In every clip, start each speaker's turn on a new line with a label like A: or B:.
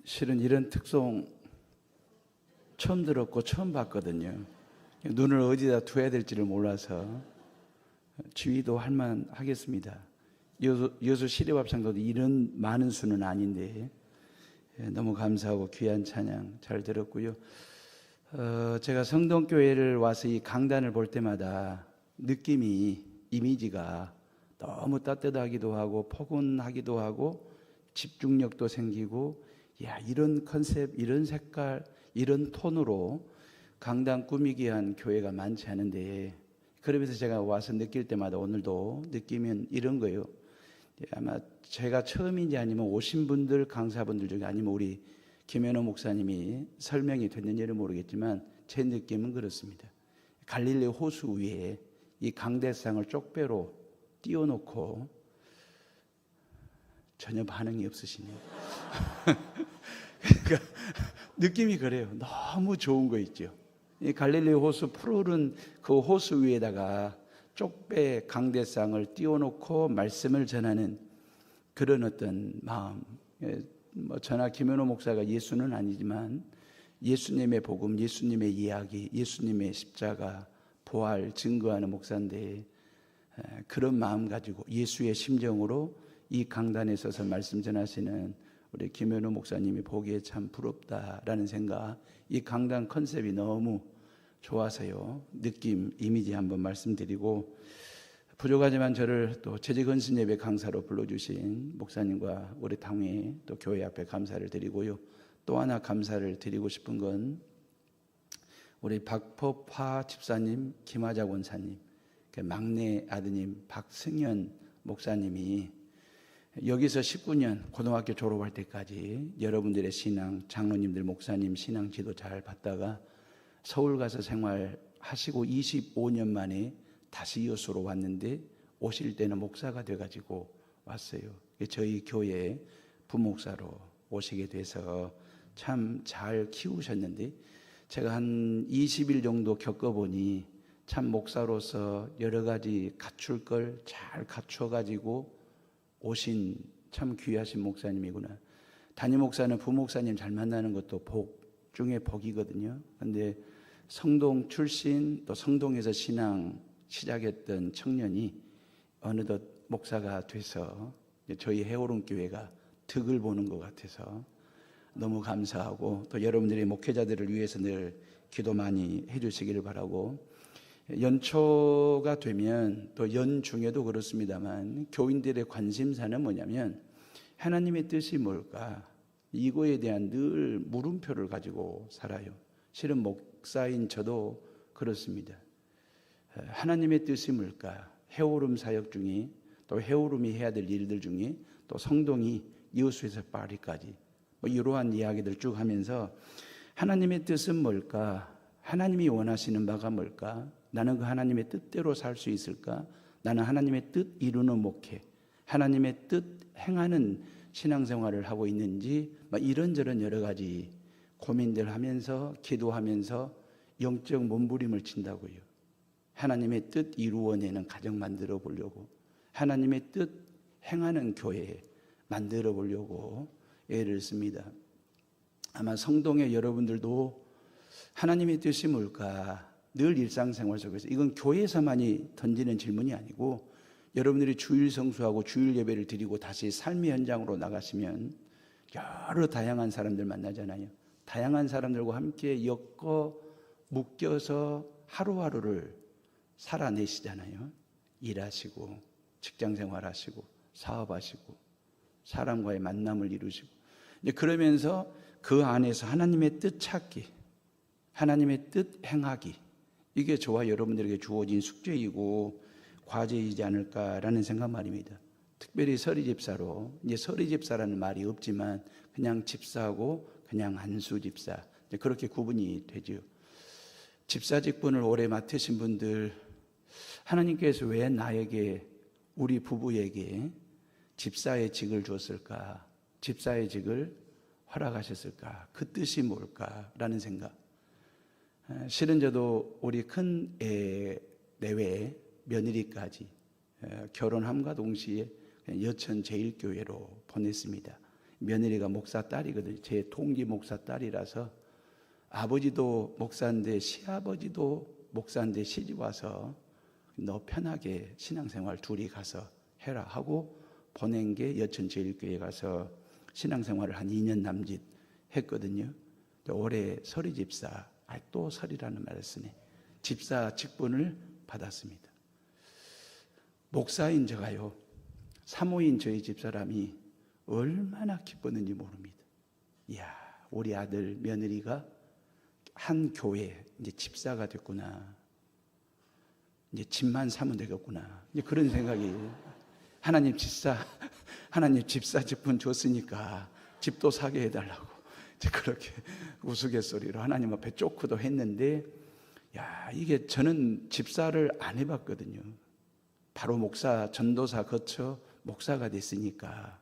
A: 실은 이런 특송 처음 들었고 처음 봤거든요. 눈을 어디다 둬야 될지를 몰라서 지휘도 할만 하겠습니다. 여수 시립합창도 이런 많은 수는 아닌데 너무 감사하고 귀한 찬양 잘 들었고요. 제가 성동교회를 와서 이 강단을 볼 때마다 느낌이, 이미지가 너무 따뜻하기도 하고 포근하기도 하고 집중력도 생기고, 야, 이런 컨셉, 이런 색깔, 이런 톤으로 강단 꾸미기 위한 교회가 많지 않은데, 그러면서 제가 와서 느낄 때마다 오늘도 느끼면 이런 거예요. 아마 제가 처음인지 아니면 오신 분들, 강사분들 중에 아니면 우리 김현호 목사님이 설명이 됐는지는 모르겠지만 제 느낌은 그렇습니다. 갈릴리 호수 위에 이 강대상을 쪽배로 띄워놓고 전혀 반응이 없으시네요. 그러니까 느낌이 그래요. 너무 좋은 거 있죠. 이 갈릴리 호수 푸르른 그 호수 위에다가 쪽배 강대상을 띄워놓고 말씀을 전하는 그런 어떤 마음. 저나 김현호 목사가 예수는 아니지만 예수님의 복음, 예수님의 이야기, 예수님의 십자가, 부활 증거하는 목사인데, 그런 마음 가지고 예수의 심정으로 이 강단에 서서 말씀 전하시는 우리 김현우 목사님이 보기에 참 부럽다라는 생각, 이 강단 컨셉이 너무 좋아서요. 느낌, 이미지 한번 말씀드리고, 부족하지만 저를 또 재직헌신 예배 강사로 불러주신 목사님과 우리 당회 또 교회 앞에 감사를 드리고요. 또 하나 감사를 드리고 싶은 건 우리 박법화 집사님, 김하자 권사님, 막내 아드님 박승현 목사님이 여기서 19년 고등학교 졸업할 때까지 여러분들의 신앙, 장로님들, 목사님 신앙 지도 잘 받다가 서울 가서 생활하시고 25년 만에 다시 여수로 왔는데, 오실 때는 목사가 돼가지고 왔어요. 저희 교회 부목사로 오시게 돼서 참 잘 키우셨는데, 제가 한 20일 정도 겪어보니 참 목사로서 여러 가지 갖출 걸 잘 갖춰가지고 오신 참 귀하신 목사님이구나. 담임 목사는 부목사님 잘 만나는 것도 복 중에 복이거든요. 그런데 성동 출신, 또 성동에서 신앙 시작했던 청년이 어느덧 목사가 돼서 저희 해오름 교회가 득을 보는 것 같아서 너무 감사하고, 또 여러분들의 목회자들을 위해서 늘 기도 많이 해주시기를 바라고, 연초가 되면 또 연중에도 그렇습니다만 교인들의 관심사는 뭐냐면 하나님의 뜻이 뭘까, 이거에 대한 늘 물음표를 가지고 살아요. 실은 목사인 저도 그렇습니다. 하나님의 뜻이 뭘까, 해오름 사역 중에, 또 해오름이 해야 될 일들 중에, 또 성동이 여수에서 파리까지 이러한 이야기들 쭉 하면서 하나님의 뜻은 뭘까, 하나님이 원하시는 바가 뭘까, 나는 그 하나님의 뜻대로 살 수 있을까, 나는 하나님의 뜻 이루는 목회, 하나님의 뜻 행하는 신앙생활을 하고 있는지, 이런저런 여러 가지 고민들 하면서 기도하면서 영적 몸부림을 친다고요. 하나님의 뜻 이루어내는 가정 만들어 보려고, 하나님의 뜻 행하는 교회 만들어 보려고 애를 씁니다. 아마 성동의 여러분들도 하나님의 뜻이 뭘까, 늘 일상생활 속에서, 이건 교회에서만이 던지는 질문이 아니고 여러분들이 주일 성수하고 주일 예배를 드리고 다시 삶의 현장으로 나가시면 여러 다양한 사람들 만나잖아요. 다양한 사람들과 함께 엮어 묶여서 하루하루를 살아내시잖아요. 일하시고 직장생활하시고 사업하시고 사람과의 만남을 이루시고, 그러면서 그 안에서 하나님의 뜻 찾기, 하나님의 뜻 행하기, 이게 저와 여러분들에게 주어진 숙제이고 과제이지 않을까라는 생각 말입니다. 특별히 서리 집사로, 이제 서리 집사라는 말이 없지만 그냥 집사고 그냥 안수 집사, 그렇게 구분이 되죠. 집사 직분을 오래 맡으신 분들, 하나님께서 왜 나에게, 우리 부부에게 집사의 직을 주었을까, 집사의 직을 허락하셨을까, 그 뜻이 뭘까라는 생각. 실은 저도 우리 큰 애 내외 며느리까지 결혼함과 동시에 여천 제일교회로 보냈습니다. 며느리가 목사 딸이거든요. 제 동기 목사 딸이라서 아버지도 목사인데 시아버지도 목사인데 시집 와서 너 편하게 신앙생활 둘이 가서 해라 하고 보낸 게 여천제일교회 가서 신앙생활을 한 2년 남짓 했거든요. 올해 서리 집사, 또 설이라는 말을 쓰네. 집사 직분을 받았습니다. 목사인 저가요, 사모인 저희 집사람이 얼마나 기뻤는지 모릅니다. 이야, 우리 아들 며느리가 한 교회 이제 집사가 됐구나. 이제 집만 사면 되겠구나. 이제 그런 생각이, 하나님 집사 직분 줬으니까 집도 사게 해달라고 이제 그렇게 우스갯소리로 하나님 앞에 쪼크도 했는데, 야, 이게 저는 집사를 안 해봤거든요. 바로 목사, 전도사 거쳐 목사가 됐으니까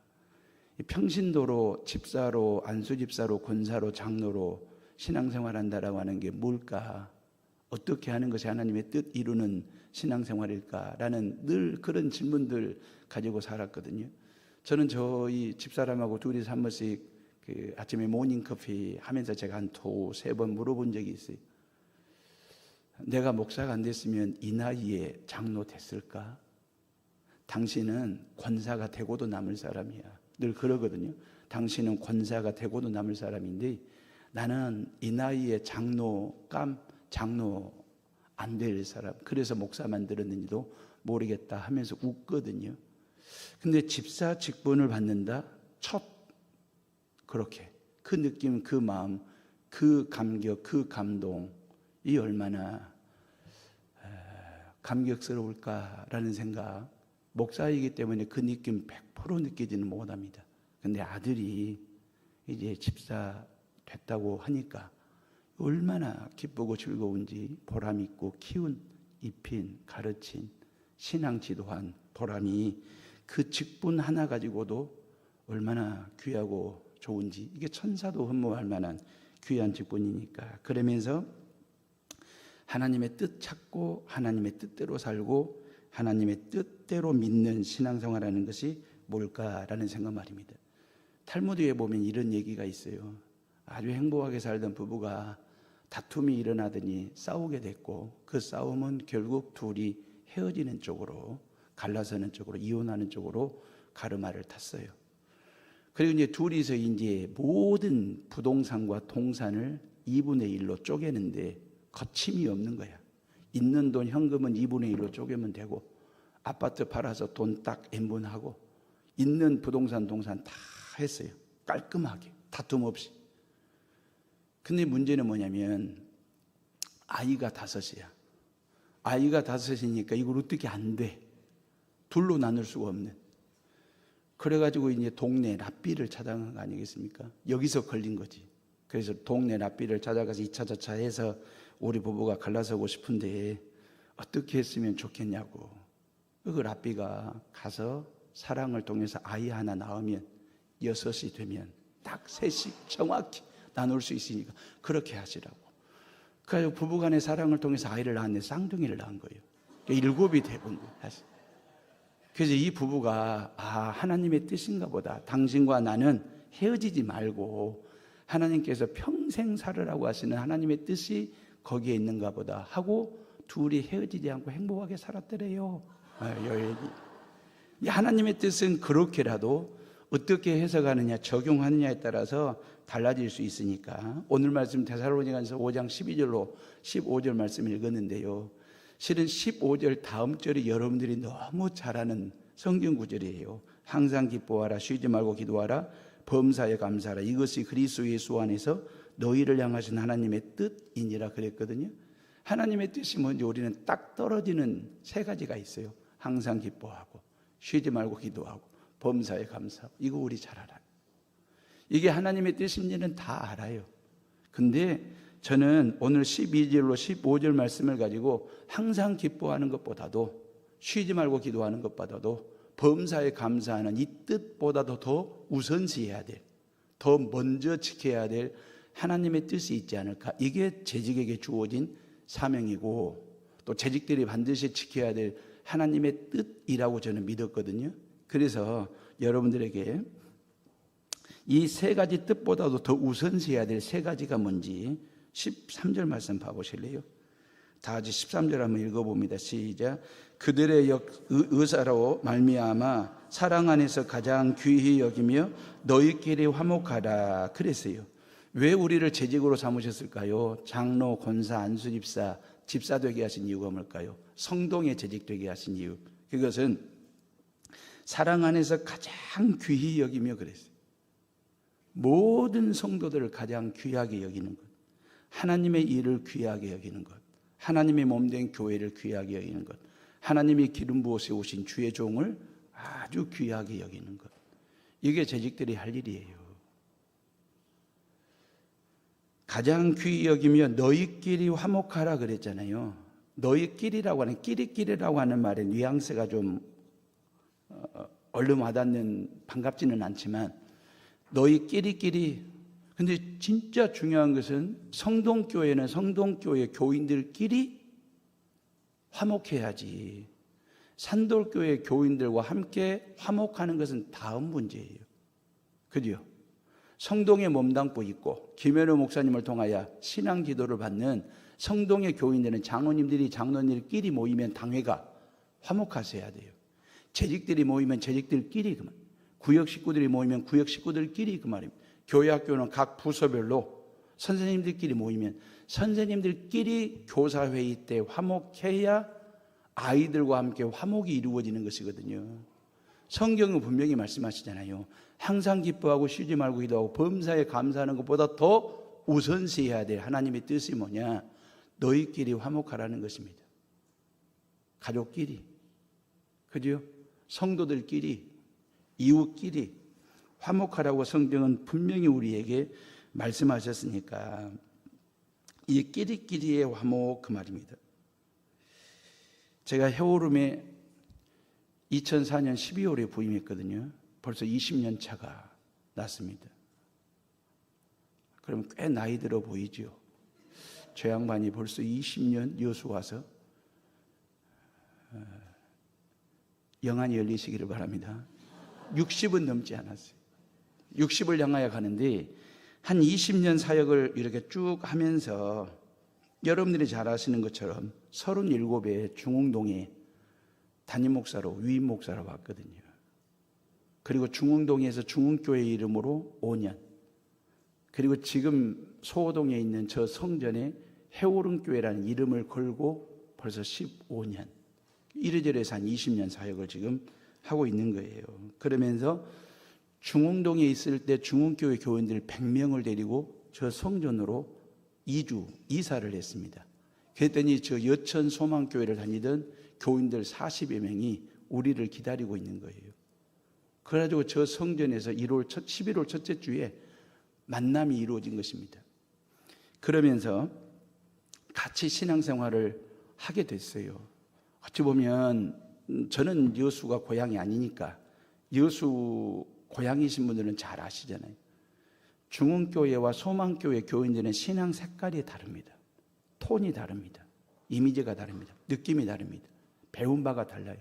A: 평신도로 집사로, 안수집사로, 권사로, 장로로 신앙생활 한다라고 하는 게 뭘까? 어떻게 하는 것이 하나님의 뜻 이루는 신앙생활일까라는 늘 그런 질문들 가지고 살았거든요. 저는 저희 집사람하고 둘이서 한 번씩 아침에 모닝커피 하면서 제가 한 2-3번 물어본 적이 있어요. 내가 목사가 안 됐으면 이 나이에 장로 됐을까? 당신은 권사가 되고도 남을 사람이야. 늘 그러거든요. 당신은 권사가 되고도 남을 사람인데 나는 이 나이에 장로 안 될 사람, 그래서 목사만 들었는지도 모르겠다 하면서 웃거든요. 근데 집사 직분을 받는다? 그렇게 그 느낌, 그 마음, 그 감격, 그 감동이 얼마나 감격스러울까라는 생각. 목사이기 때문에 그 느낌 100% 느끼지는 못합니다. 근데 아들이 이제 집사 됐다고 하니까 얼마나 기쁘고 즐거운지, 보람 있고 키운, 입힌, 가르친, 신앙 지도한 보람이 그 직분 하나 가지고도 얼마나 귀하고 좋은지, 이게 천사도 흠모할 만한 귀한 직분이니까. 그러면서 하나님의 뜻 찾고 하나님의 뜻대로 살고 하나님의 뜻대로 믿는 신앙생활하는 것이 뭘까라는 생각 말입니다. 탈무드에 보면 이런 얘기가 있어요. 아주 행복하게 살던 부부가 다툼이 일어나더니 싸우게 됐고, 그 싸움은 결국 둘이 헤어지는 쪽으로, 갈라서는 쪽으로, 이혼하는 쪽으로 가르마를 탔어요. 그리고 이제 둘이서 이제 모든 부동산과 동산을 2분의 1로 쪼개는데 거침이 없는 거야. 있는 돈 현금은 2분의 1로 쪼개면 되고, 아파트 팔아서 돈 딱 N분하고 있는 부동산 동산 다 했어요. 깔끔하게, 다툼 없이. 근데 문제는 뭐냐면 아이가 5이야. 아이가 5이니까 이걸 어떻게 안 돼. 둘로 나눌 수가 없는. 그래가지고 이제 동네 랍비를 찾아간 거 아니겠습니까? 여기서 걸린 거지. 그래서 동네 랍비를 찾아가서 2차 저차 해서 우리 부부가 갈라서고 싶은데 어떻게 했으면 좋겠냐고. 그 랍비가 가서 사랑을 통해서 아이 하나 낳으면 6이 되면 딱 3씩 정확히 나눌 수 있으니까 그렇게 하시라고. 그래서 부부간의 사랑을 통해서 아이를 낳았는데 쌍둥이를 낳은 거예요. 7이 돼본 거예요. 그래서 이 부부가 하나님의 뜻인가 보다. 당신과 나는 헤어지지 말고 하나님께서 평생 살으라고 하시는 하나님의 뜻이 거기에 있는가 보다 하고 둘이 헤어지지 않고 행복하게 살았더래요. 여인이. 하나님의 뜻은 그렇게라도 어떻게 해석하느냐, 적용하느냐에 따라서 달라질 수 있으니까. 오늘 말씀 데살로니가서 5장 12절로 15절 말씀 읽었는데요. 실은 15절 다음 절이 여러분들이 너무 잘 아는 성경 구절이에요. 항상 기뻐하라, 쉬지 말고 기도하라, 범사에 감사하라. 이것이 그리스도 예수 안에서 너희를 향하신 하나님의 뜻이니라 그랬거든요. 하나님의 뜻이 뭔지 우리는 딱 떨어지는 3가지가 있어요. 항상 기뻐하고, 쉬지 말고 기도하고, 범사에 감사하고. 이거 우리 잘 알아요. 이게 하나님의 뜻인지는 다 알아요. 근데 저는 오늘 12절로 15절 말씀을 가지고 항상 기뻐하는 것보다도, 쉬지 말고 기도하는 것보다도, 범사에 감사하는 이 뜻보다도 더 우선시해야 될, 더 먼저 지켜야 될 하나님의 뜻이 있지 않을까. 이게 재직에게 주어진 사명이고 또 재직들이 반드시 지켜야 될 하나님의 뜻이라고 저는 믿었거든요. 그래서 여러분들에게 이 세 가지 뜻보다도 더 우선시해야 될 세 가지가 뭔지 13절 말씀 봐보실래요? 다 같이 13절 한번 읽어봅니다. 시작. 그들의 의사로 말미암아 사랑 안에서 가장 귀히 여기며 너희끼리 화목하라 그랬어요. 왜 우리를 재직으로 삼으셨을까요? 장로, 권사, 안수집사, 집사 되게 하신 이유가 뭘까요? 성동에 재직되게 하신 이유. 그것은 사랑 안에서 가장 귀히 여기며 그랬어요. 모든 성도들을 가장 귀하게 여기는 것, 하나님의 일을 귀하게 여기는 것, 하나님의 몸된 교회를 귀하게 여기는 것, 하나님이 기름 부어 세우신 주의 종을 아주 귀하게 여기는 것, 이게 재직들이 할 일이에요. 가장 귀히 여기며 너희끼리 화목하라 그랬잖아요. 너희끼리라고 하는, 끼리끼리라고 하는 말의 뉘앙스가 좀 얼른 와닿는, 반갑지는 않지만 너희끼리끼리. 근데 진짜 중요한 것은 성동교회는 성동교회 교인들끼리 화목해야지. 산돌교회 교인들과 함께 화목하는 것은 다음 문제예요. 그죠? 성동에 몸담고 있고 김현우 목사님을 통하여 신앙 지도를 받는 성동의 교인들은 장로님들이 장로님들끼리 모이면 당회가 화목하셔야 돼요. 재직들이 모이면 재직들끼리, 그 말. 구역 식구들이 모이면 구역 식구들끼리, 그 말입니다. 교회 학교는 각 부서별로 선생님들끼리 모이면 선생님들끼리 교사회의 때 화목해야 아이들과 함께 화목이 이루어지는 것이거든요. 성경은 분명히 말씀하시잖아요. 항상 기뻐하고 쉬지 말고 기도하고 범사에 감사하는 것보다 더 우선시해야 될 하나님의 뜻이 뭐냐? 너희끼리 화목하라는 것입니다. 가족끼리, 그죠? 성도들끼리, 이웃끼리 화목하라고 성경은 분명히 우리에게 말씀하셨으니까 이 끼리끼리의 화목, 그 말입니다. 제가 해오름에 2004년 12월에 부임했거든요. 벌써 20년 차가 났습니다. 그럼 꽤 나이 들어 보이죠? 저 양반이 벌써 20년 여수 와서 영안이 열리시기를 바랍니다. 60은 넘지 않았어요. 60을 향하여 가는데 한 20년 사역을 이렇게 쭉 하면서 여러분들이 잘 아시는 것처럼 37에 중흥동에 담임 목사로, 위임 목사로 왔거든요. 그리고 중흥동에서 중흥교회 이름으로 5년, 그리고 지금 소호동에 있는 저 성전에 해오름교회라는 이름을 걸고 벌써 15년, 이래저래서 한 20년 사역을 지금 하고 있는 거예요. 그러면서 중흥동에 있을 때 중흥교회 교인들 100명을 데리고 저 성전으로 이사를 했습니다. 그랬더니 저 여천 소망교회를 다니던 교인들 40여 명이 우리를 기다리고 있는 거예요. 그래가지고 저 성전에서 11월 첫째 주에 만남이 이루어진 것입니다. 그러면서 같이 신앙생활을 하게 됐어요. 어찌 보면 저는 여수가 고향이 아니니까, 여수 고향이신 분들은 잘 아시잖아요. 중흥교회와 소망교회 교인들은 신앙 색깔이 다릅니다. 톤이 다릅니다. 이미지가 다릅니다. 느낌이 다릅니다. 배운 바가 달라요.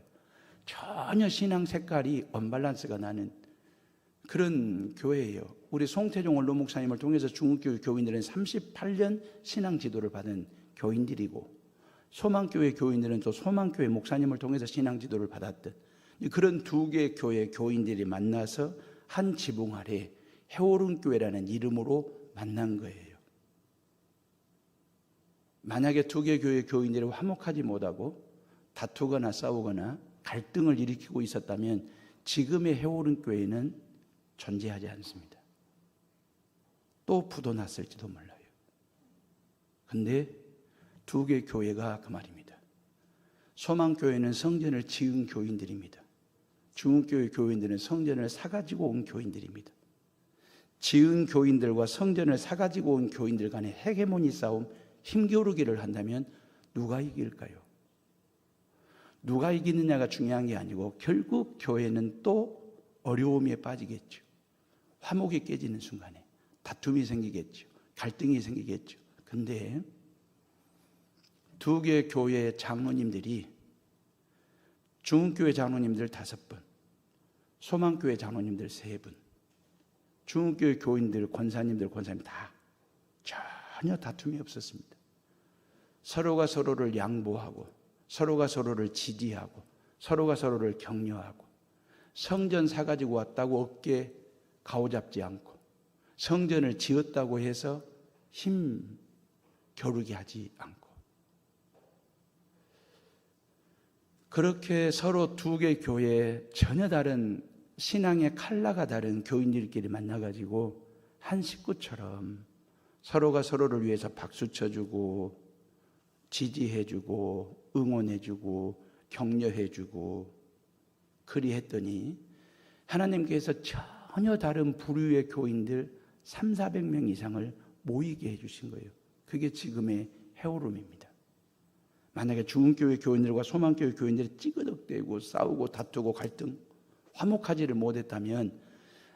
A: 전혀 신앙 색깔이 언밸런스가 나는 그런 교회예요. 우리 송태종 원로 목사님을 통해서 중흥교회 교인들은 38년 신앙 지도를 받은 교인들이고, 소망교회 교인들은 또 소망교회 목사님을 통해서 신앙 지도를 받았던 그런 두 개의 교회 교인들이 만나서 한 지붕 아래 해오름교회라는 이름으로 만난 거예요. 만약에 두 개의 교회 교인들이 화목하지 못하고 다투거나 싸우거나 갈등을 일으키고 있었다면 지금의 해오름교회는 존재하지 않습니다. 또 부도났을지도 몰라요. 근데 두 개의 교회가 그 말입니다. 소망교회는 성전을 지은 교인들입니다. 중흥교회 교인들은 성전을 사가지고 온 교인들입니다. 지은 교인들과 성전을 사가지고 온 교인들 간의 헤게모니 싸움, 힘겨루기를 한다면 누가 이길까요? 누가 이기느냐가 중요한 게 아니고 결국 교회는 또 어려움에 빠지겠죠. 화목이 깨지는 순간에 다툼이 생기겠죠. 갈등이 생기겠죠. 근데 두 개의 교회의 장로님들이 중흥교회 장로님들 5분, 소망교회 장로님들 3분, 중흥교회 교인들, 권사님들 다 전혀 다툼이 없었습니다. 서로가 서로를 양보하고, 서로가 서로를 지지하고, 서로가 서로를 격려하고, 성전 사가지고 왔다고 어깨 가오잡지 않고, 성전을 지었다고 해서 힘 겨루게 하지 않고, 그렇게 서로 두 개 교회에 전혀 다른 신앙의 컬러가 다른 교인들끼리 만나가지고 한 식구처럼 서로가 서로를 위해서 박수 쳐주고 지지해주고 응원해주고 격려해주고 그리했더니 하나님께서 전혀 다른 부류의 교인들 300~400명 이상을 모이게 해주신 거예요. 그게 지금의 헤어룸입니다. 만약에 중흥교회 교인들과 소망교회 교인들이 찌그덕대고 싸우고 다투고 갈등 화목하지를 못했다면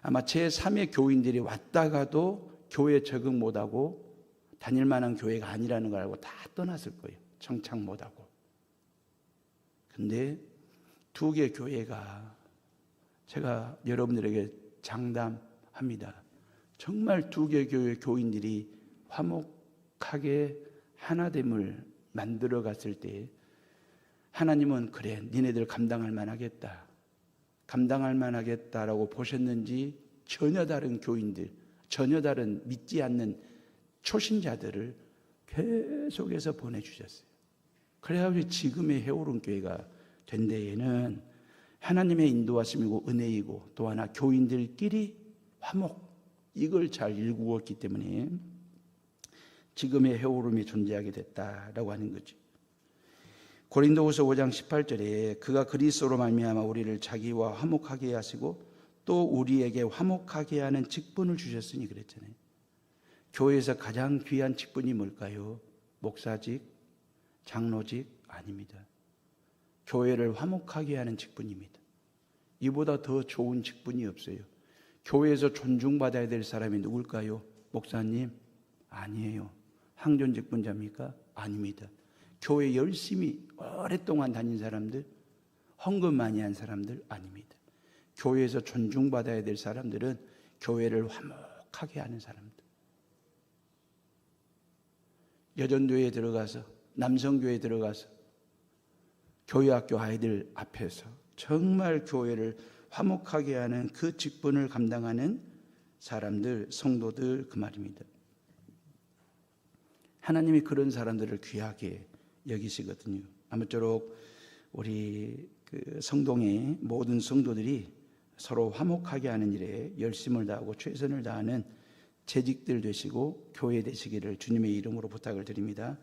A: 아마 제3의 교인들이 왔다가도 교회 적응 못하고 다닐 만한 교회가 아니라는 걸 알고 다 떠났을 거예요. 정착 못하고. 근데 두 개 교회가, 제가 여러분들에게 장담합니다. 정말 두 개 교회 교인들이 화목하게 하나됨을 만들어 갔을 때 하나님은 그래, 니네들 감당할 만하겠다, 감당할 만하겠다라고 보셨는지 전혀 다른 교인들, 전혀 다른 믿지 않는 초신자들을 계속해서 보내주셨어요. 그래가지고 지금의 헤어론 교회가 된 데에는 하나님의 인도하심이고 은혜이고 또 하나 교인들끼리 화목, 이걸 잘 일구었기 때문에 지금의 헤어룸이 존재하게 됐다라고 하는 거죠. 고린도후서 5장 18절에 그가 그리스도로 말미암아 우리를 자기와 화목하게 하시고 또 우리에게 화목하게 하는 직분을 주셨으니 그랬잖아요. 교회에서 가장 귀한 직분이 뭘까요? 목사직, 장로직? 아닙니다. 교회를 화목하게 하는 직분입니다. 이보다 더 좋은 직분이 없어요. 교회에서 존중받아야 될 사람이 누굴까요? 목사님? 아니에요. 항존 직분자입니까? 아닙니다. 교회 열심히 오랫동안 다닌 사람들, 헌금 많이 한 사람들? 아닙니다. 교회에서 존중받아야 될 사람들은 교회를 화목하게 하는 사람들. 여전교회에 들어가서, 남성교회에 들어가서 교회학교 아이들 앞에서 정말 교회를 화목하게 하는 그 직분을 감당하는 사람들, 성도들, 그 말입니다. 하나님이 그런 사람들을 귀하게 여기시거든요. 아무쪼록 우리 그 성동의 모든 성도들이 서로 화목하게 하는 일에 열심을 다하고 최선을 다하는 재직들 되시고 교회 되시기를 주님의 이름으로 부탁을 드립니다.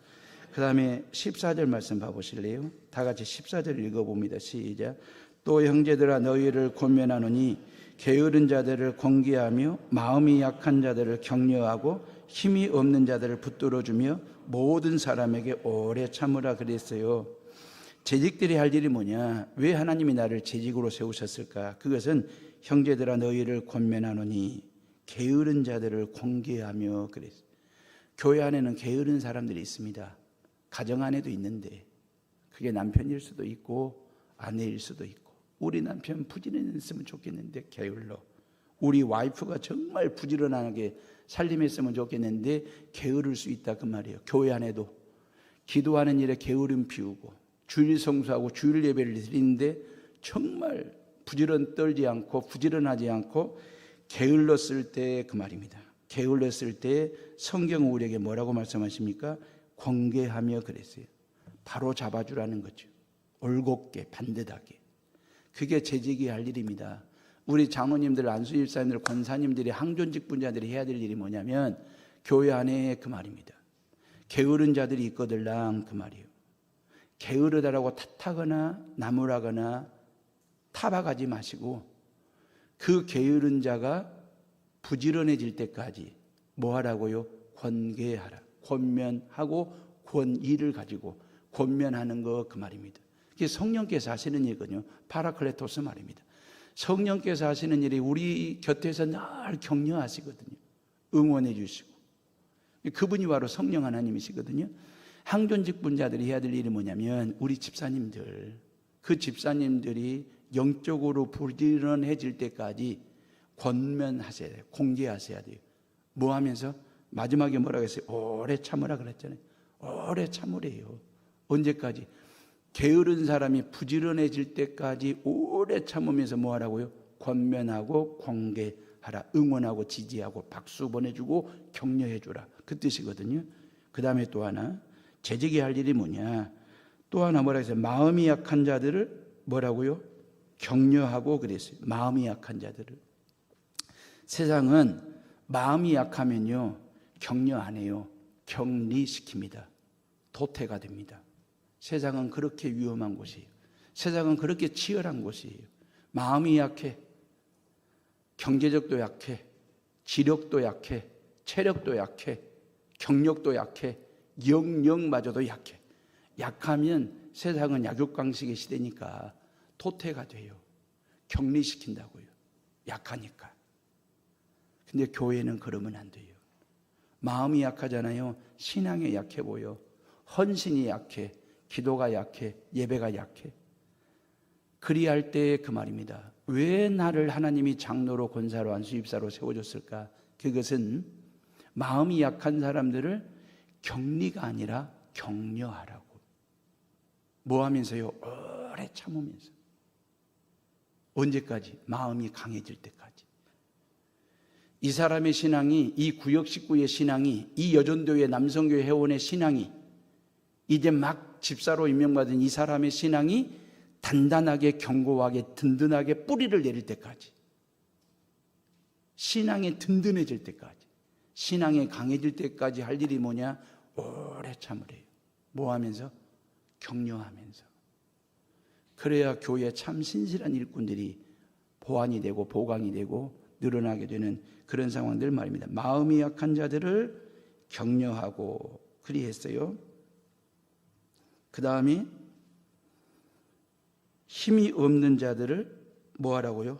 A: 그 다음에 14절 말씀 봐보실래요? 다 같이 14절 읽어봅니다. 시작. 또 형제들아 너희를 권면하노니 게으른 자들을 권계하며 마음이 약한 자들을 격려하고 힘이 없는 자들을 붙들어주며 모든 사람에게 오래 참으라 그랬어요. 재직들이 할 일이 뭐냐? 왜 하나님이 나를 재직으로 세우셨을까? 그것은 형제들아 너희를 권면하노니 게으른 자들을 권계하며 그랬어요. 교회 안에는 게으른 사람들이 있습니다. 가정 안에도 있는데 그게 남편일 수도 있고 아내일 수도 있고, 우리 남편 부지런했으면 좋겠는데 게을러, 우리 와이프가 정말 부지런하게 살림했으면 좋겠는데 게으를 수 있다 그 말이에요. 교회 안에도 기도하는 일에 게으름 피우고 주일 성수하고 주일 예배를 드리는데 정말 부지런 떨지 않고 부지런하지 않고 게을렀을 때 그 말입니다. 게을렀을 때 성경 우리에게 뭐라고 말씀하십니까? 권계하며 그랬어요. 바로 잡아주라는 거죠. 올곧게 반듯하게. 그게 재직이 할 일입니다. 우리 장로님들, 안수집사님들, 권사님들이 항존직 분자들이 해야 될 일이 뭐냐면 교회 안에 그 말입니다. 게으른 자들이 있거들랑 그 말이에요. 게으르다라고 탓하거나 나무라거나 타박하지 마시고 그 게으른 자가 부지런해질 때까지 뭐 하라고요? 권계하라. 권면하고 권위를 가지고 권면하는 거 그 말입니다. 이게 성령께서 하시는 일이거든요. 파라클레토스 말입니다. 성령께서 하시는 일이 우리 곁에서 늘 격려하시거든요. 응원해 주시고. 그분이 바로 성령 하나님이시거든요. 항존직분자들이 해야 될 일이 뭐냐면 우리 집사님들, 그 집사님들이 영적으로 부지런해질 때까지 권면하셔야 돼요. 공개하셔야 돼요. 뭐 하면서? 마지막에 뭐라고 했어요? 오래 참으라 그랬잖아요. 오래 참으래요. 언제까지? 게으른 사람이 부지런해질 때까지 오래 참으면서 뭐 하라고요? 권면하고 공개하라. 응원하고 지지하고 박수 보내주고 격려해주라. 그 뜻이거든요. 그 다음에 또 하나 재직이 할 일이 뭐냐? 또 하나 뭐라고 했어요? 마음이 약한 자들을 뭐라고요? 격려하고 그랬어요. 마음이 약한 자들을. 세상은 마음이 약하면요 격려 안 해요. 격리시킵니다. 도태가 됩니다. 세상은 그렇게 위험한 곳이에요. 세상은 그렇게 치열한 곳이에요. 마음이 약해. 경제력도 약해. 지력도 약해. 체력도 약해. 경력도 약해. 영역마저도 약해. 약하면 세상은 약육강식의 시대니까 도태가 돼요. 격리시킨다고요. 약하니까. 근데 교회는 그러면 안 돼요. 마음이 약하잖아요. 신앙에 약해 보여. 헌신이 약해. 기도가 약해. 예배가 약해. 그리할 때 그 말입니다. 왜 나를 하나님이 장로로 권사로 안수집사로 세워줬을까? 그것은 마음이 약한 사람들을 격리가 아니라 격려하라고. 뭐 하면서요? 오래 참으면서. 언제까지? 마음이 강해질 때까지. 이 사람의 신앙이, 이 구역 식구의 신앙이, 이 여전도회 남성교회 회원의 신앙이, 이제 막 집사로 임명받은 이 사람의 신앙이 단단하게 견고하게 든든하게 뿌리를 내릴 때까지, 신앙이 든든해질 때까지, 신앙이 강해질 때까지 할 일이 뭐냐? 오래 참으래요. 뭐 하면서? 격려하면서. 그래야 교회에 참 신실한 일꾼들이 보완이 되고 보강이 되고 늘어나게 되는 그런 상황들 말입니다. 마음이 약한 자들을 격려하고 그리했어요. 그 다음에 힘이 없는 자들을 뭐 하라고요?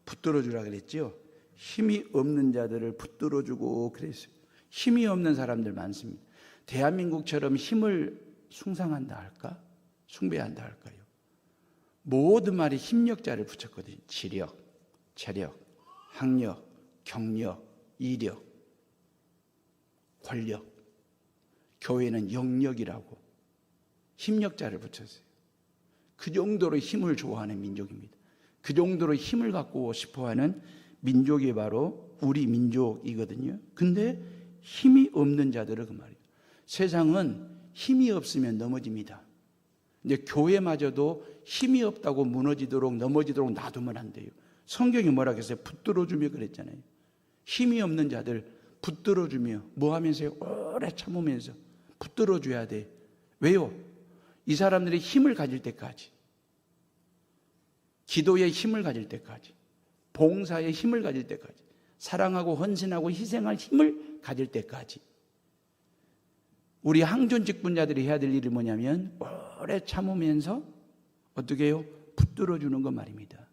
A: 붙들어 주라 그랬죠. 힘이 없는 자들을 붙들어 주고 그랬어요. 힘이 없는 사람들 많습니다. 대한민국처럼 힘을 숭상한다 할까? 숭배한다 할까요? 모든 말이 힘력자를 붙였거든요. 지력, 체력, 학력, 경력, 이력, 권력. 교회는 영력이라고 힘력자를 붙였어요. 그 정도로 힘을 좋아하는 민족입니다. 그 정도로 힘을 갖고 싶어하는 민족이 바로 우리 민족이거든요. 근데 힘이 없는 자들은 그 말이에요. 세상은 힘이 없으면 넘어집니다. 근데 교회마저도 힘이 없다고 무너지도록 넘어지도록 놔두면 안 돼요. 성경이 뭐라 그랬어요? 붙들어주며 그랬잖아요. 힘이 없는 자들 붙들어주며 뭐 하면서요? 오래 참으면서 붙들어줘야 돼. 왜요? 이 사람들이 힘을 가질 때까지, 기도의 힘을 가질 때까지, 봉사의 힘을 가질 때까지, 사랑하고 헌신하고 희생할 힘을 가질 때까지 우리 항존 직분자들이 해야 될 일이 뭐냐면 오래 참으면서 어떻게 해요? 붙들어주는 것 말입니다.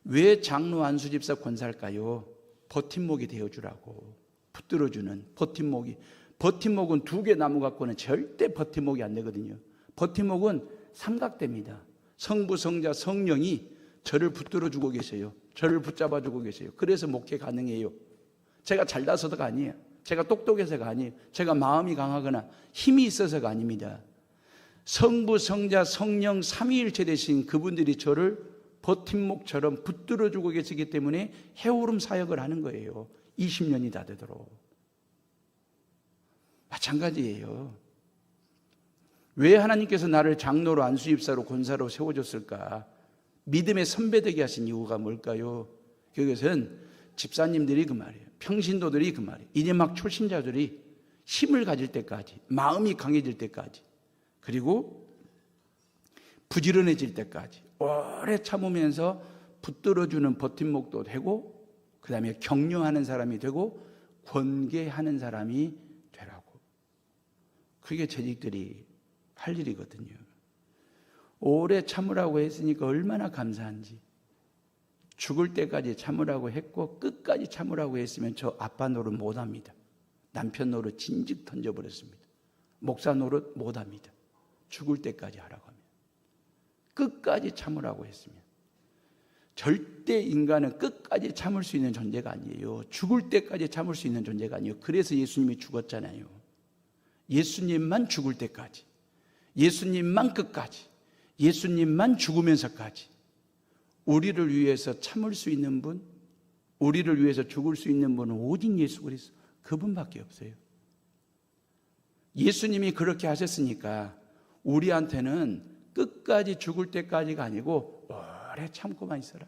A: 왜 장로 안수집사 권사할까요? 버팀목이 되어주라고. 붙들어주는 버팀목이. 버팀목은 2개 나무 갖고는 절대 버팀목이 안 되거든요. 버팀목은 삼각대입니다. 성부, 성자, 성령이 저를 붙들어주고 계세요. 저를 붙잡아주고 계세요. 그래서 목회 가능해요. 제가 잘나서가 아니에요. 제가 똑똑해서가 아니에요. 제가 마음이 강하거나 힘이 있어서가 아닙니다. 성부, 성자, 성령 삼위일체 되신 그분들이 저를 버팀목처럼 붙들어주고 계시기 때문에 해오름 사역을 하는 거예요. 20년이 다 되도록. 마찬가지예요. 왜 하나님께서 나를 장로로 안수집사로 권사로 세워줬을까? 믿음의 선배되게 하신 이유가 뭘까요? 그것은 집사님들이 그 말이에요. 평신도들이 그 말이에요. 이제 막 초신자들이 힘을 가질 때까지, 마음이 강해질 때까지, 그리고 부지런해질 때까지 오래 참으면서 붙들어주는 버팀목도 되고, 그 다음에 격려하는 사람이 되고, 권계하는 사람이 되라고. 그게 재직들이 할 일이거든요. 오래 참으라고 했으니까 얼마나 감사한지. 죽을 때까지 참으라고 했고 끝까지 참으라고 했으면 저 아빠 노릇 못합니다. 남편 노릇 진즉 던져버렸습니다. 목사 노릇 못합니다. 죽을 때까지 하라고 하면. 끝까지 참으라고 했으면. 절대 인간은 끝까지 참을 수 있는 존재가 아니에요. 죽을 때까지 참을 수 있는 존재가 아니에요. 그래서 예수님이 죽었잖아요. 예수님만 죽을 때까지, 예수님만 끝까지, 예수님만 죽으면서까지 우리를 위해서 참을 수 있는 분, 우리를 위해서 죽을 수 있는 분은 오직 예수 그리스도, 그분밖에 없어요. 예수님이 그렇게 하셨으니까 우리한테는 끝까지 죽을 때까지가 아니고 오래 참고만 있어라.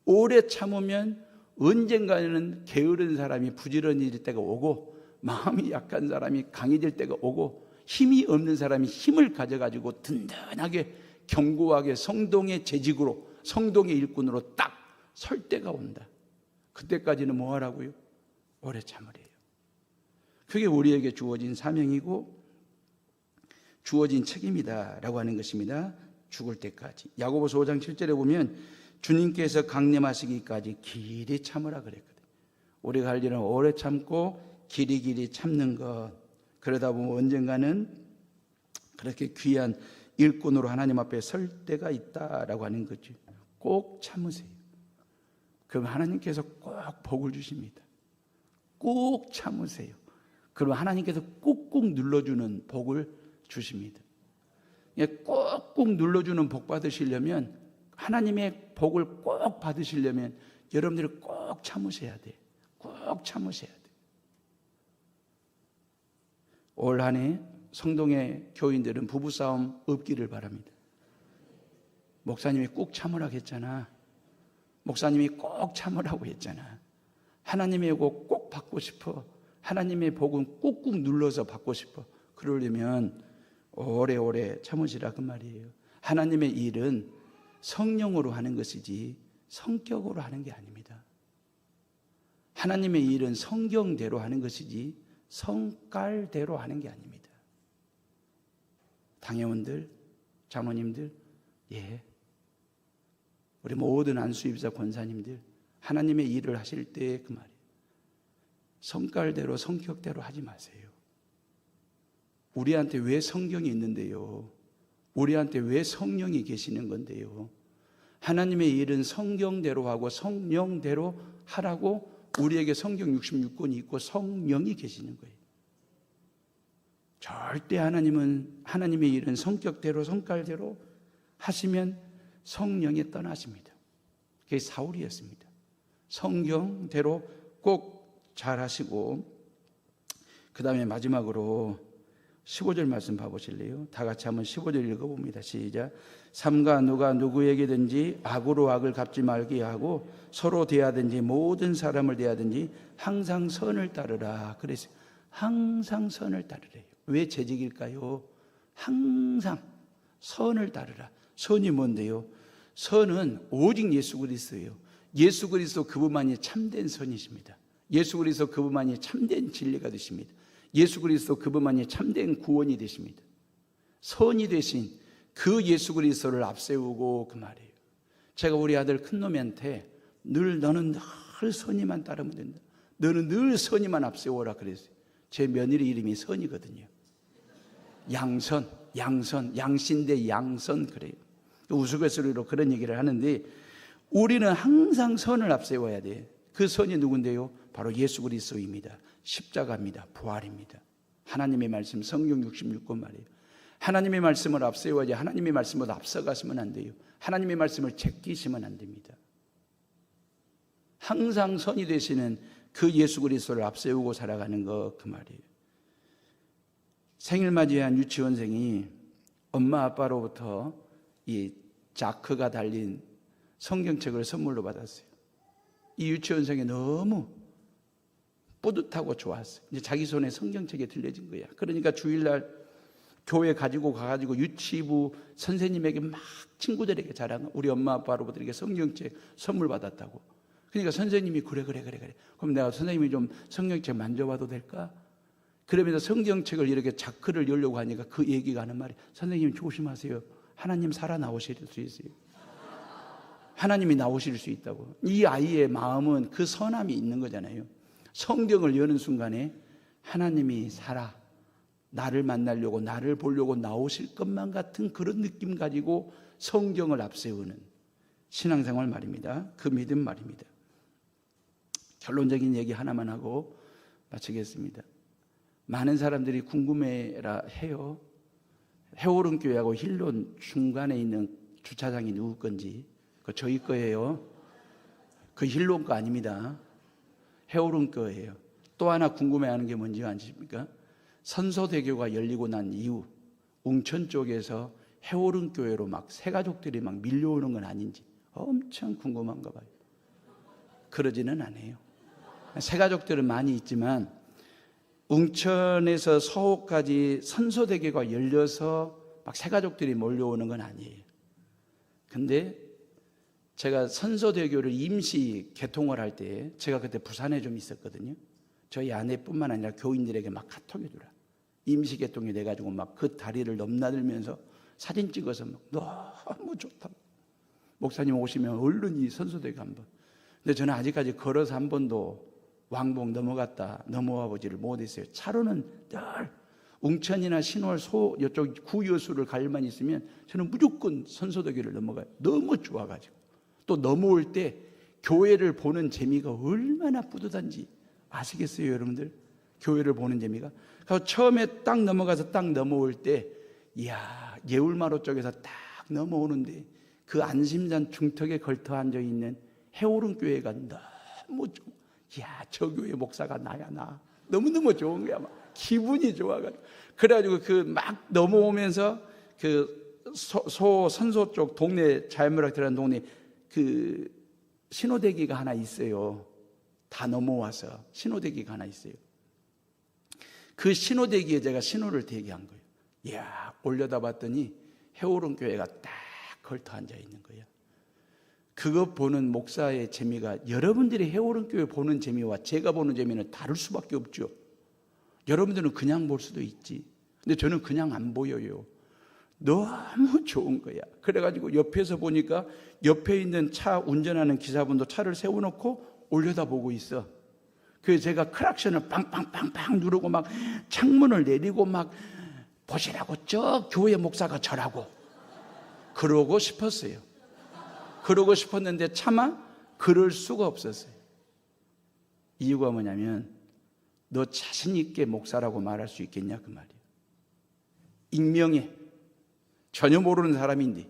A: 오래 참으면 언젠가는 게으른 사람이 부지런해질 때가 오고, 마음이 약한 사람이 강해질 때가 오고, 힘이 없는 사람이 힘을 가져가지고 든든하게 견고하게 성동의 재직으로, 성동의 일꾼으로 딱 설 때가 온다. 그때까지는 뭐 하라고요? 오래 참으래요. 그게 우리에게 주어진 사명이고 주어진 책임이다라고 하는 것입니다. 죽을 때까지. 야고보서 5장 7절에 보면 주님께서 강림하시기까지 길이 참으라 그랬거든요. 우리가 할 일은 오래 참고 길이 참는 것. 그러다 보면 언젠가는 그렇게 귀한 일꾼으로 하나님 앞에 설 때가 있다라고 하는 거죠. 꼭 참으세요. 그럼 하나님께서 꼭 복을 주십니다. 꼭 참으세요. 그럼 하나님께서 꾹꾹 눌러주는 복을 주십니다. 꾹꾹 눌러주는 복 받으시려면, 하나님의 복을 꼭 받으시려면 여러분들이 꼭 참으셔야 돼요. 꼭 참으셔야 돼요. 올 한 해 성동의 교인들은 부부싸움 없기를 바랍니다. 목사님이 꼭 참으라고 했잖아. 목사님이 꼭 참으라고 했잖아. 하나님의 복 꼭 받고 싶어. 하나님의 복은 꾹꾹 눌러서 받고 싶어. 그러려면 오래오래 참으시라 그 말이에요. 하나님의 일은 성령으로 하는 것이지 성격으로 하는 게 아닙니다. 하나님의 일은 성경대로 하는 것이지 성깔대로 하는 게 아닙니다. 당회원들, 장로님들, 우리 모든 안수입사 권사님들, 하나님의 일을 하실 때 그 말이에요. 성깔대로 성격대로 하지 마세요. 우리한테 왜 성경이 있는데요? 우리한테 왜 성령이 계시는 건데요? 하나님의 일은 성경대로 하고 성령대로 하라고 우리에게 성경 66권이 있고 성령이 계시는 거예요. 절대 하나님의 일은 성격대로 성깔대로 하시면 성령이 떠나십니다. 그게 사울이었습니다. 성경대로 꼭 잘하시고, 그 다음에 마지막으로 15절 말씀 봐보실래요? 다 같이 한번 15절 읽어봅니다. 시작. 삼가 누가 누구에게든지 악으로 악을 갚지 말게 하고 서로 대하든지 모든 사람을 대하든지 항상 선을 따르라. 그래서 항상 선을 따르래요. 왜 재직일까요? 항상 선을 따르라. 선이 뭔데요? 선은 오직 예수 그리스도예요. 예수 그리스도 그분만이 참된 선이십니다. 예수 그리스도 그분만이 참된 진리가 되십니다. 예수 그리스도 그분만이 참된 구원이 되십니다. 선이 되신 그 예수 그리스도를 앞세우고 그 말이에요. 제가 우리 아들 큰놈한테 늘 너는 늘 선이만 따르면 된다. 너는 늘 선이만 앞세워라 그랬어요. 제 며느리 이름이 선이거든요. 양선, 양신대 양선 그래요. 우스갯소리로 그런 얘기를 하는데 우리는 항상 선을 앞세워야 돼. 그 선이 누군데요? 바로 예수 그리스도입니다. 십자가입니다. 부활입니다. 하나님의 말씀 성경 66권 말이에요. 하나님의 말씀을 앞세워야지 하나님의 말씀을 앞서가시면 안 돼요. 하나님의 말씀을 제끼시면 안 됩니다. 항상 선이 되시는 그 예수 그리스도를 앞세우고 살아가는 거 그 말이에요. 생일 맞이한 유치원생이 엄마 아빠로부터 이 자크가 달린 성경책을 선물로 받았어요. 이 유치원생이 너무 뿌듯하고 좋았어요. 이제 자기 손에 성경책이 들려진 거야. 그러니까 주일날 교회 가지고 가가지고 유치부 선생님에게 막 친구들에게 자랑, 우리 엄마 아빠로부터 이렇게 성경책 선물 받았다고. 그러니까 선생님이 그래. 그럼 내가 선생님이 좀 성경책 만져봐도 될까? 그러면서 성경책을 이렇게 자크를 열려고 하니까 그 얘기가 하는 말이, 선생님 조심하세요. 하나님 살아 나오실 수 있어요. 하나님이 나오실 수 있다고. 이 아이의 마음은 그 선함이 있는 거잖아요. 성경을 여는 순간에 하나님이 살아 나를 만나려고 나를 보려고 나오실 것만 같은 그런 느낌 가지고 성경을 앞세우는 신앙생활 말입니다. 그 믿음 말입니다. 결론적인 얘기 하나만 하고 마치겠습니다. 많은 사람들이 궁금해라 해요. 해오른교회하고 힐론 중간에 있는 주차장이 누구 건지. 그 저희 거예요. 그 힐론 거 아닙니다. 해오른 거예요. 또 하나 궁금해하는 게 뭔지 아십니까? 선소대교가 열리고 난 이후 웅천 쪽에서 해오른 교회로 막 새가족들이 막 밀려오는 건 아닌지 엄청 궁금한가 봐요. 그러지는 않아요. 새가족들은 많이 있지만 웅천에서 서호까지 선소대교가 열려서 막 새가족들이 몰려오는 건 아니에요. 근데 제가 선소대교를 임시 개통을 할 때 제가 그때 부산에 좀 있었거든요. 저희 아내뿐만 아니라 교인들에게 막 카톡이 들어와. 임시 개통이 돼가지고 막 그 다리를 넘나들면서 사진 찍어서 막 너무 좋다고. 목사님 오시면 얼른 이 선소대교 한번. 근데 저는 아직까지 걸어서 한 번도 왕복 넘어와 보지를 못했어요. 차로는 늘 웅천이나 신월, 소 이쪽 구여수를 갈만 있으면 저는 무조건 선소대교를 넘어가요. 너무 좋아가지고. 또 넘어올 때 교회를 보는 재미가 얼마나 뿌듯한지 아시겠어요, 여러분들? 교회를 보는 재미가. 그래서 처음에 딱 넘어가서 딱 넘어올 때, 이야, 예울마로 쪽에서 딱 넘어오는데 그 안심산 중턱에 걸터 앉아 있는 해오른 교회가 너무 좋아. 이야, 저 교회 목사가 나야 나. 너무너무 좋은 거야. 막 기분이 좋아가지고. 그래가지고 그 막 넘어오면서 그 선소 쪽 동네 자연문학 들어간 동네 그 신호대기가 하나 있어요. 다 넘어와서 신호대기가 하나 있어요. 그 신호대기에 제가 신호를 대기한 거예요. 이야, 올려다 봤더니 해오른 교회가 딱 걸터 앉아 있는 거예요. 그거 보는 목사의 재미가 여러분들이 해오른 교회 보는 재미와 제가 보는 재미는 다를 수밖에 없죠. 여러분들은 그냥 볼 수도 있지. 근데 저는 그냥 안 보여요. 너무 좋은 거야. 그래가지고 옆에서 보니까 옆에 있는 차 운전하는 기사분도 차를 세워놓고 올려다보고 있어. 그래서 제가 크락션을 빵빵빵빵 누르고 막 창문을 내리고 막 보시라고 저 교회 목사가 저라고 그러고 싶었어요. 그러고 싶었는데 차마 그럴 수가 없었어요. 이유가 뭐냐면 너 자신 있게 목사라고 말할 수 있겠냐 그 말이에요. 익명해. 전혀 모르는 사람인데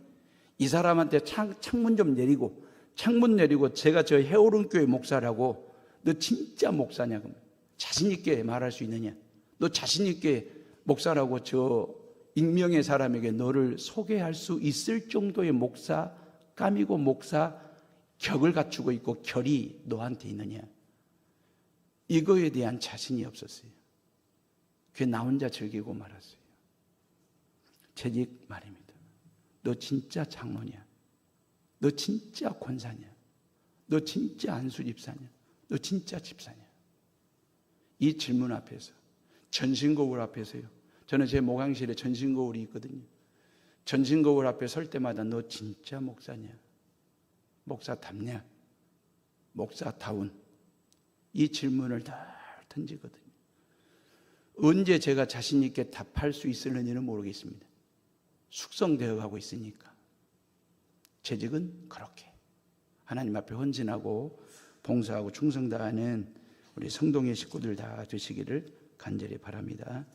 A: 이 사람한테 창문 좀 내리고 창문 내리고 제가 저 해오른 교회 목사라고 너 진짜 목사냐 그러면 자신 있게 말할 수 있느냐? 너 자신 있게 목사라고 저 익명의 사람에게 너를 소개할 수 있을 정도의 목사감이고 목사 격을 갖추고 있고 결이 너한테 있느냐? 이거에 대한 자신이 없었어요. 그게 나 혼자 즐기고 말았어요. 재직 말입니다. 너 진짜 장로냐? 너 진짜 권사냐? 너 진짜 안수집사냐? 너 진짜 집사냐? 이 질문 앞에서 전신거울 앞에서요. 저는 제 목양실에 전신거울이 있거든요. 전신거울 앞에 설 때마다 너 진짜 목사냐? 목사답냐? 목사다운 이 질문을 다 던지거든요. 언제 제가 자신 있게 답할 수 있을는지는 모르겠습니다. 숙성되어 가고 있으니까. 재직은 그렇게 하나님 앞에 헌신하고 봉사하고 충성다하는 우리 성동의 식구들 다 되시기를 간절히 바랍니다.